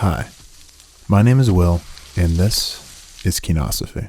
Hi, my name is Will, and this is Kinosophy.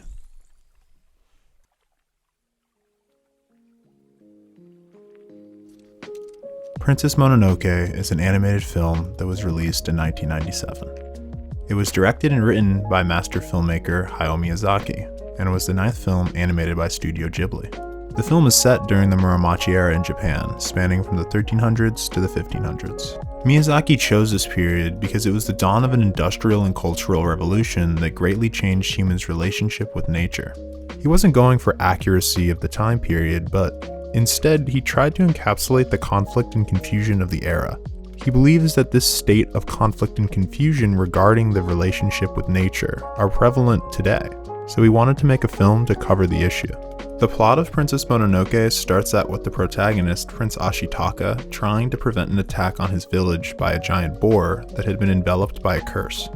Princess Mononoke is an animated film that was released in 1997. It was directed and written by master filmmaker Hayao Miyazaki, and was the 9th film animated by Studio Ghibli. The film is set during the Muromachi era in Japan, spanning from the 1300s to the 1500s. Miyazaki chose this period because it was the dawn of an industrial and cultural revolution that greatly changed humans' relationship with nature. He wasn't going for accuracy of the time period, but instead he tried to encapsulate the conflict and confusion of the era. He believes that this state of conflict and confusion regarding the relationship with nature are prevalent today, so he wanted to make a film to cover the issue. The plot of Princess Mononoke starts out with the protagonist, Prince Ashitaka, trying to prevent an attack on his village by a giant boar that had been enveloped by a curse.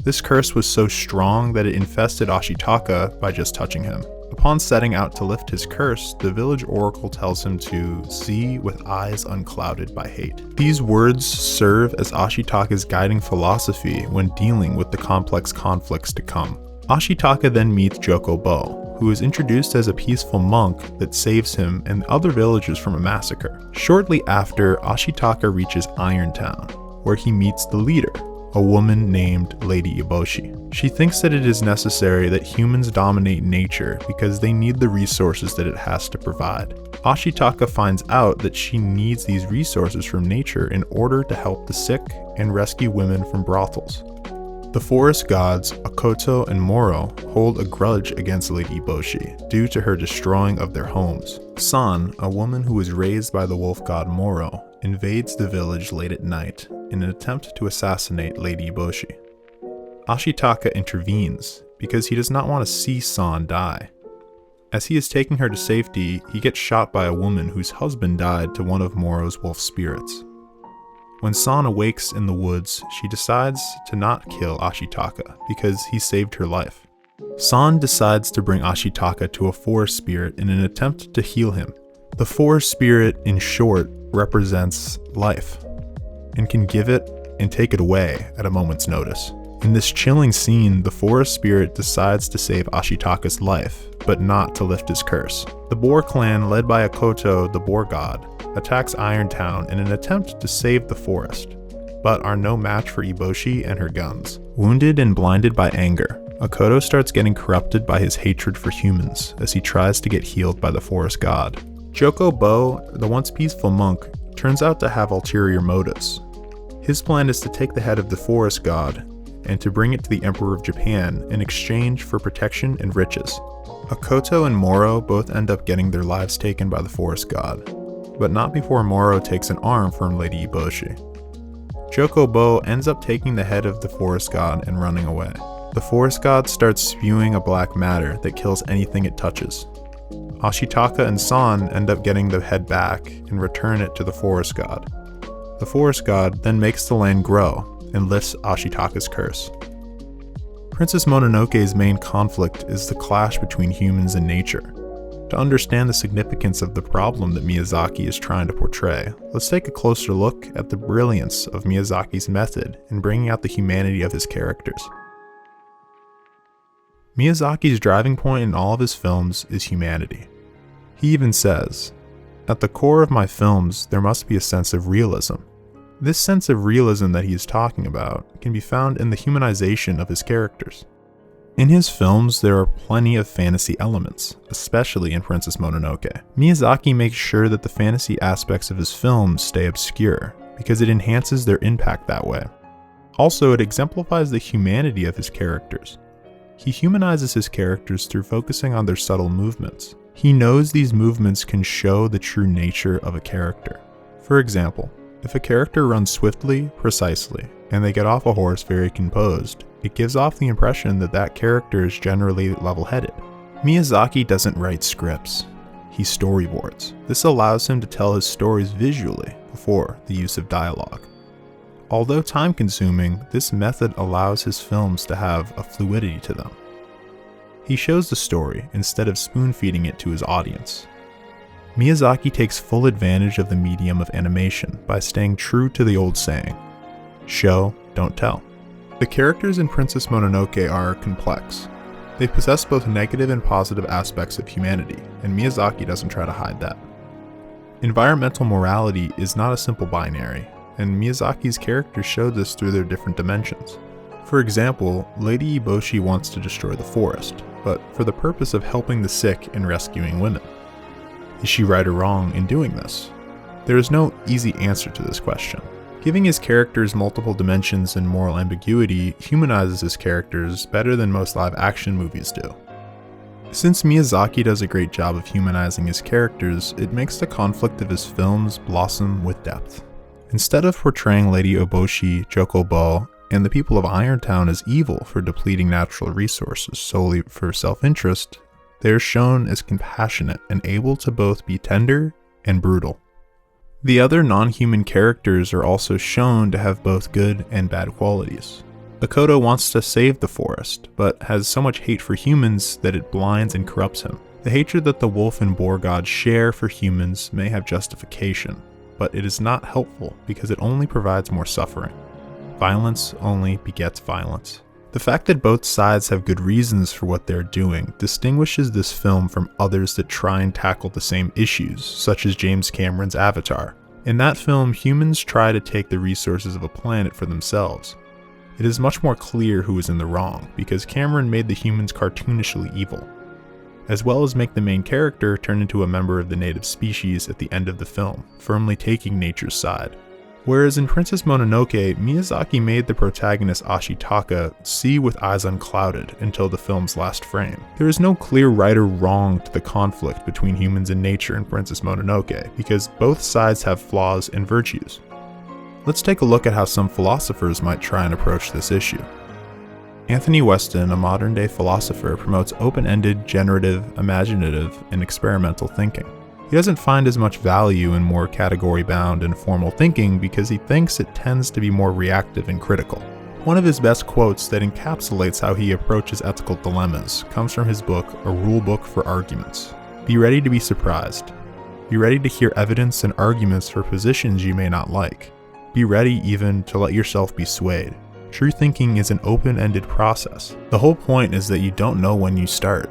This curse was so strong that it infested Ashitaka by just touching him. Upon setting out to lift his curse, the village oracle tells him to see with eyes unclouded by hate. These words serve as Ashitaka's guiding philosophy when dealing with the complex conflicts to come. Ashitaka then meets Jokobo, who is introduced as a peaceful monk that saves him and other villagers from a massacre. Shortly after, Ashitaka reaches Irontown, where he meets the leader, a woman named Lady Eboshi. She thinks that it is necessary that humans dominate nature because they need the resources that it has to provide. Ashitaka finds out that she needs these resources from nature in order to help the sick and rescue women from brothels. The forest gods, Akoto and Moro, hold a grudge against Lady Eboshi due to her destroying of their homes. San, a woman who was raised by the wolf god Moro, invades the village late at night in an attempt to assassinate Lady Eboshi. Ashitaka intervenes because he does not want to see San die. As he is taking her to safety, he gets shot by a woman whose husband died to one of Moro's wolf spirits. When San awakes in the woods, she decides to not kill Ashitaka because he saved her life. San decides to bring Ashitaka to a forest spirit in an attempt to heal him. The forest spirit, in short, represents life, and can give it and take it away at a moment's notice. In this chilling scene, the forest spirit decides to save Ashitaka's life, but not to lift his curse. The Boar clan, led by Akoto, the boar god, attacks Irontown in an attempt to save the forest, but are no match for Eboshi and her guns. Wounded and blinded by anger, Akoto starts getting corrupted by his hatred for humans as he tries to get healed by the forest god. Jokobo, the once peaceful monk, turns out to have ulterior motives. His plan is to take the head of the forest god and to bring it to the Emperor of Japan in exchange for protection and riches. Akoto and Moro both end up getting their lives taken by the forest god, but not before Moro takes an arm from Lady Eboshi. Jokobo ends up taking the head of the forest god and running away. The forest god starts spewing a black matter that kills anything it touches. Ashitaka and San end up getting the head back and return it to the forest god. The forest god then makes the land grow and lifts Ashitaka's curse. Princess Mononoke's main conflict is the clash between humans and nature. To understand the significance of the problem that Miyazaki is trying to portray, let's take a closer look at the brilliance of Miyazaki's method in bringing out the humanity of his characters. Miyazaki's driving point in all of his films is humanity. He even says, "At the core of my films, there must be a sense of realism." This sense of realism that he is talking about can be found in the humanization of his characters. In his films, there are plenty of fantasy elements, especially in Princess Mononoke. Miyazaki makes sure that the fantasy aspects of his films stay obscure, because it enhances their impact that way. Also, it exemplifies the humanity of his characters. He humanizes his characters through focusing on their subtle movements. He knows these movements can show the true nature of a character. For example, if a character runs swiftly, precisely, and they get off a horse very composed, it gives off the impression that that character is generally level-headed. Miyazaki doesn't write scripts, he storyboards. This allows him to tell his stories visually before the use of dialogue. Although time-consuming, this method allows his films to have a fluidity to them. He shows the story instead of spoon-feeding it to his audience. Miyazaki takes full advantage of the medium of animation by staying true to the old saying, show, don't tell. The characters in Princess Mononoke are complex. They possess both negative and positive aspects of humanity, and Miyazaki doesn't try to hide that. Environmental morality is not a simple binary, and Miyazaki's characters show this through their different dimensions. For example, Lady Eboshi wants to destroy the forest, but for the purpose of helping the sick and rescuing women. Is she right or wrong in doing this? There is no easy answer to this question. Giving his characters multiple dimensions and moral ambiguity humanizes his characters better than most live-action movies do. Since Miyazaki does a great job of humanizing his characters, it makes the conflict of his films blossom with depth. Instead of portraying Lady Eboshi, Chocobo, and the people of Irontown as evil for depleting natural resources solely for self-interest, they are shown as compassionate and able to both be tender and brutal. The other non-human characters are also shown to have both good and bad qualities. Akoto wants to save the forest, but has so much hate for humans that it blinds and corrupts him. The hatred that the wolf and boar gods share for humans may have justification, but it is not helpful because it only provides more suffering. Violence only begets violence. The fact that both sides have good reasons for what they're doing distinguishes this film from others that try and tackle the same issues, such as James Cameron's Avatar. In that film, humans try to take the resources of a planet for themselves. It is much more clear who is in the wrong, because Cameron made the humans cartoonishly evil, as well as make the main character turn into a member of the native species at the end of the film, firmly taking nature's side. Whereas in Princess Mononoke, Miyazaki made the protagonist Ashitaka see with eyes unclouded until the film's last frame. There is no clear right or wrong to the conflict between humans and nature in Princess Mononoke, because both sides have flaws and virtues. Let's take a look at how some philosophers might try and approach this issue. Anthony Weston, a modern-day philosopher, promotes open-ended, generative, imaginative, and experimental thinking. He doesn't find as much value in more category-bound and formal thinking because he thinks it tends to be more reactive and critical. One of his best quotes that encapsulates how he approaches ethical dilemmas comes from his book, A Rule Book for Arguments. Be ready to be surprised. Be ready to hear evidence and arguments for positions you may not like. Be ready even to let yourself be swayed. True thinking is an open-ended process. The whole point is that you don't know when you start,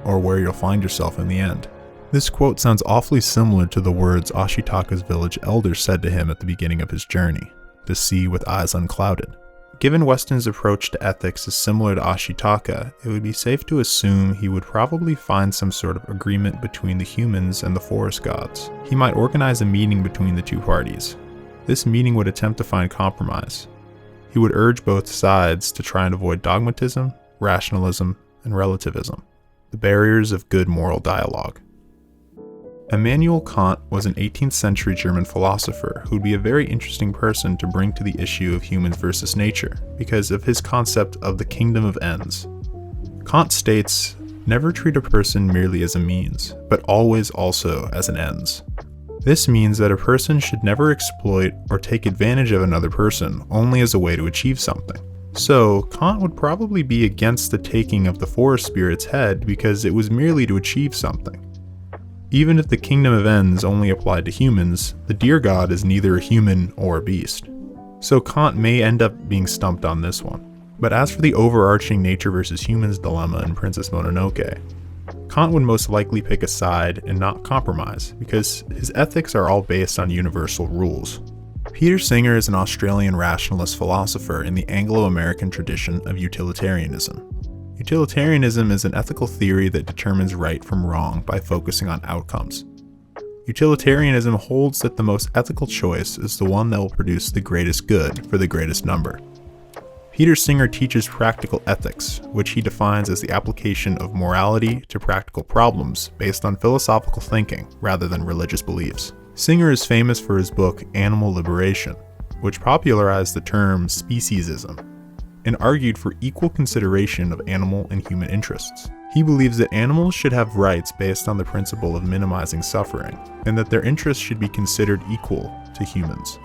or where you'll find yourself in the end. This quote sounds awfully similar to the words Ashitaka's village elder said to him at the beginning of his journey, to see with eyes unclouded. Given Weston's approach to ethics is similar to Ashitaka, it would be safe to assume he would probably find some sort of agreement between the humans and the forest gods. He might organize a meeting between the two parties. This meeting would attempt to find compromise. He would urge both sides to try and avoid dogmatism, rationalism, and relativism, the barriers of good moral dialogue. Immanuel Kant was an 18th century German philosopher who would be a very interesting person to bring to the issue of humans versus nature because of his concept of the kingdom of ends. Kant states, "Never treat a person merely as a means, but always also as an ends." This means that a person should never exploit or take advantage of another person only as a way to achieve something. So, Kant would probably be against the taking of the forest spirit's head because it was merely to achieve something. Even if the kingdom of ends only applied to humans, the deer god is neither a human or a beast. So Kant may end up being stumped on this one. But as for the overarching nature versus humans dilemma in Princess Mononoke, Kant would most likely pick a side and not compromise, because his ethics are all based on universal rules. Peter Singer is an Australian rationalist philosopher in the Anglo-American tradition of utilitarianism. Utilitarianism is an ethical theory that determines right from wrong by focusing on outcomes. Utilitarianism holds that the most ethical choice is the one that will produce the greatest good for the greatest number. Peter Singer teaches practical ethics, which he defines as the application of morality to practical problems based on philosophical thinking rather than religious beliefs. Singer is famous for his book Animal Liberation, which popularized the term speciesism and argued for equal consideration of animal and human interests. He believes that animals should have rights based on the principle of minimizing suffering, and that their interests should be considered equal to humans.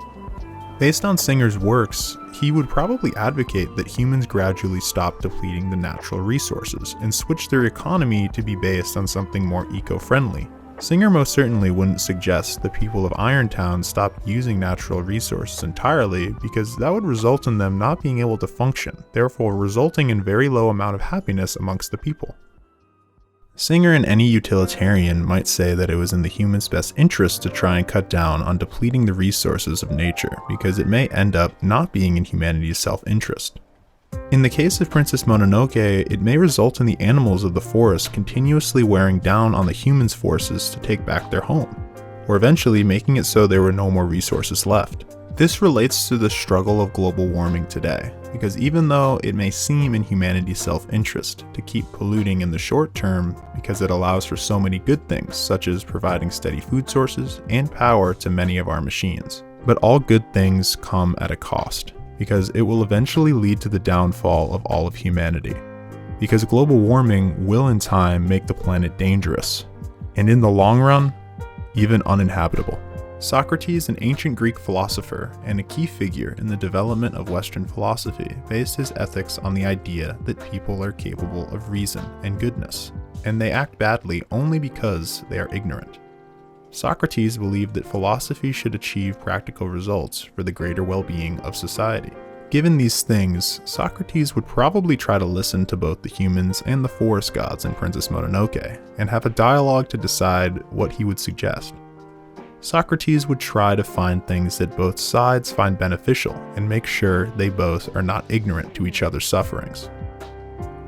Based on Singer's works, he would probably advocate that humans gradually stop depleting the natural resources and switch their economy to be based on something more eco-friendly, Singer most certainly wouldn't suggest the people of Irontown stop using natural resources entirely, because that would result in them not being able to function, therefore resulting in very low amount of happiness amongst the people. Singer and any utilitarian might say that it was in the human's best interest to try and cut down on depleting the resources of nature, because it may end up not being in humanity's self-interest. In the case of Princess Mononoke, it may result in the animals of the forest continuously wearing down on the humans' forces to take back their home, or eventually making it so there were no more resources left. This relates to the struggle of global warming today, because even though it may seem in humanity's self-interest to keep polluting in the short term because it allows for so many good things, such as providing steady food sources and power to many of our machines, but all good things come at a cost, because it will eventually lead to the downfall of all of humanity. Because global warming will in time make the planet dangerous, and in the long run, even uninhabitable. Socrates, an ancient Greek philosopher and a key figure in the development of Western philosophy, based his ethics on the idea that people are capable of reason and goodness, and they act badly only because they are ignorant. Socrates believed that philosophy should achieve practical results for the greater well-being of society. Given these things, Socrates would probably try to listen to both the humans and the forest gods in Princess Mononoke, and have a dialogue to decide what he would suggest. Socrates would try to find things that both sides find beneficial and make sure they both are not ignorant to each other's sufferings.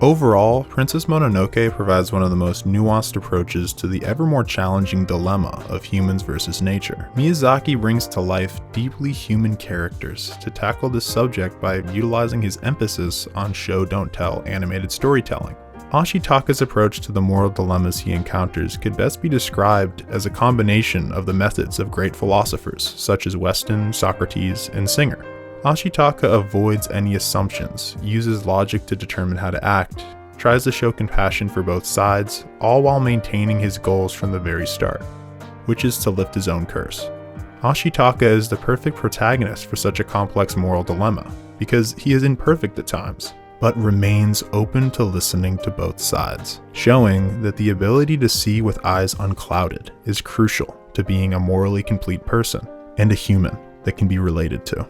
Overall, Princess Mononoke provides one of the most nuanced approaches to the ever more challenging dilemma of humans versus nature. Miyazaki brings to life deeply human characters to tackle this subject by utilizing his emphasis on show-don't-tell animated storytelling. Ashitaka's approach to the moral dilemmas he encounters could best be described as a combination of the methods of great philosophers such as Weston, Socrates, and Singer. Ashitaka avoids any assumptions, uses logic to determine how to act, tries to show compassion for both sides, all while maintaining his goals from the very start, which is to lift his own curse. Ashitaka is the perfect protagonist for such a complex moral dilemma, because he is imperfect at times, but remains open to listening to both sides, showing that the ability to see with eyes unclouded is crucial to being a morally complete person and a human that can be related to.